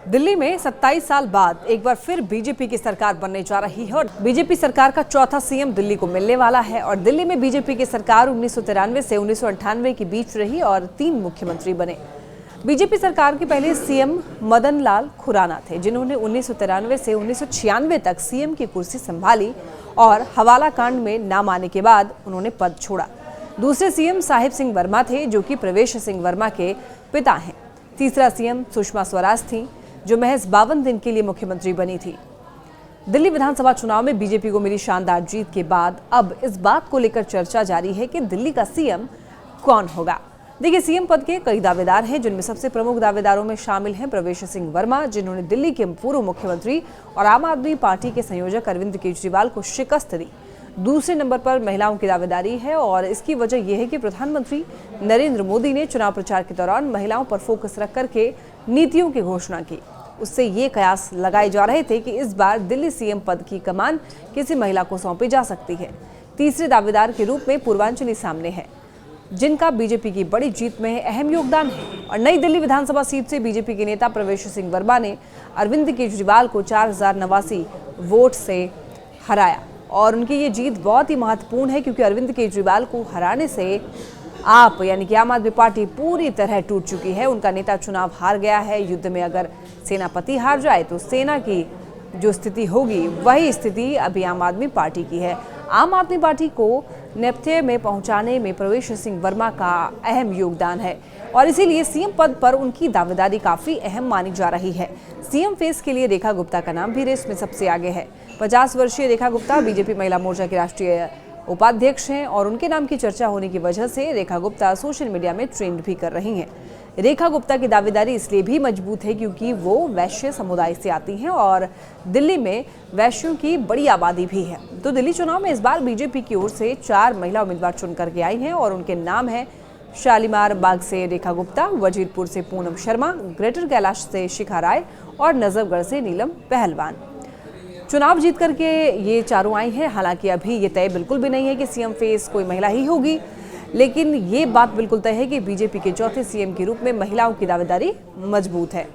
दिल्ली में 27 साल बाद एक बार फिर बीजेपी की सरकार बनने जा रही है और बीजेपी सरकार का चौथा सीएम दिल्ली को मिलने वाला है। और दिल्ली में बीजेपी की सरकार 1993 से 1998 के बीच रही और 3 मुख्यमंत्री बने। बीजेपी सरकार के पहले सीएम मदन लाल खुराना थे, जिन्होंने 1993 से 1996 तक सीएम की कुर्सी संभाली और हवाला कांड में नाम आने के बाद उन्होंने पद छोड़ा। दूसरे सीएम साहिब सिंह वर्मा थे, जो कि प्रवेश सिंह वर्मा के पिता हैं। तीसरा सीएम सुषमा स्वराज थी, जो महज 52 दिन के लिए मुख्यमंत्री बनी थी। दिल्ली विधानसभा चुनाव में बीजेपी को मिली शानदार जीत के बाद अब इस बात को लेकर चर्चा जारी है कि दिल्ली का सीएम कौन होगा। देखिए, सीएम पद के कई दावेदार हैं, जिनमें सबसे प्रमुख दावेदारों में शामिल हैं प्रवेश सिंह वर्मा, जिन्होंने दिल्ली के पूर्व मुख्यमंत्री और आम आदमी पार्टी के संयोजक अरविंद केजरीवाल को शिकस्त दी। दूसरे नंबर पर महिलाओं की दावेदारी है और इसकी वजह यह है कि प्रधानमंत्री नरेंद्र मोदी ने चुनाव प्रचार के दौरान महिलाओं पर फोकस रख करके नीतियों की घोषणा की। उससे ये कयास लगाए जा रहे थे कि इस बार दिल्ली सीएम पद की कमान किसी महिला को सौंपी जा सकती है। तीसरे दावेदार के रूप में पूर्वांचली सामने है, जिनका बीजेपी की बड़ी जीत में अहम योगदान है। और नई दिल्ली विधानसभा सीट से बीजेपी के नेता प्रवेश सिंह वर्मा ने अरविंद केजरीवाल को 4089 वोट से हराया और उनकी ये जीत बहुत ही महत्वपूर्ण है, क्योंकि अरविंद केजरीवाल को हराने से आप यानी कि आम आदमी पार्टी पूरी तरह टूट चुकी है। उनका नेता चुनाव हार गया है। युद्ध में अगर सेनापति हार जाए तो सेना की जो स्थिति होगी वही स्थिति अभी आम आदमी पार्टी की है। आम आदमी पार्टी को नेपथ्य में पहुंचाने में प्रवेश सिंह वर्मा का अहम योगदान है और इसीलिए सीएम पद पर उनकी दावेदारी काफी अहम मानी जा रही है। सीएम फेस के लिए रेखा गुप्ता का नाम भी रेस में सबसे आगे है। 50 वर्षीय रेखा गुप्ता बीजेपी महिला मोर्चा की राष्ट्रीय उपाध्यक्ष हैं और उनके नाम की चर्चा होने की वजह से रेखा गुप्ता सोशल मीडिया में ट्रेंड भी कर रही हैं। रेखा गुप्ता की दावेदारी इसलिए भी मजबूत है क्योंकि वो वैश्य समुदाय से आती हैं और दिल्ली में वैश्यों की बड़ी आबादी भी है। तो दिल्ली चुनाव में इस बार बीजेपी की ओर से 4 महिला उम्मीदवार चुन करके आई हैं और उनके नाम है शालीमार बाग से रेखा गुप्ता, वजीरपुर से पूनम शर्मा, ग्रेटर कैलाश से शिखा राय और नजफगढ़ से नीलम पहलवान। चुनाव जीत करके ये चारों आई हैं। हालांकि अभी ये तय बिल्कुल भी नहीं है कि सीएम फेस कोई महिला ही होगी, लेकिन ये बात बिल्कुल तय है कि बीजेपी के चौथे सीएम के रूप में महिलाओं की दावेदारी मजबूत है।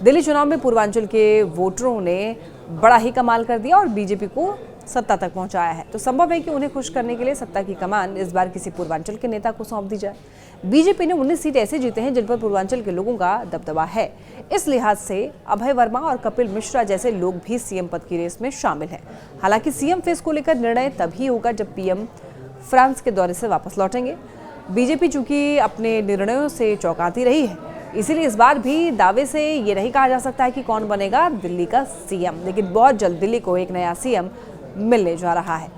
दिल्ली चुनाव में पूर्वांचल के वोटरों ने बड़ा ही कमाल कर दिया और बीजेपी को सत्ता तक पहुंचाया है। तो संभव है कि उन्हें खुश करने के लिए सत्ता की कमान इस बार किसी पूर्वांचल के नेता को सौंप दी जाए। बीजेपी ने 19 सीट ऐसे जीते हैं जिन पर पूर्वांचल के लोगों का दबदबा है। इस लिहाज से अभय वर्मा और कपिल मिश्रा जैसे लोग भी सीएम पद की रेस में शामिल हैं। हालांकि सीएम फेस को लेकर निर्णय तभी होगा जब पीएम फ्रांस के दौरे से वापस लौटेंगे। बीजेपी चूंकि अपने निर्णयों से चौंकाती रही है, इसीलिए इस बार भी दावे से ये नहीं कहा जा सकता है कि कौन बनेगा दिल्ली का सीएम, लेकिन बहुत जल्द दिल्ली को एक नया सीएम मिलने जा रहा है।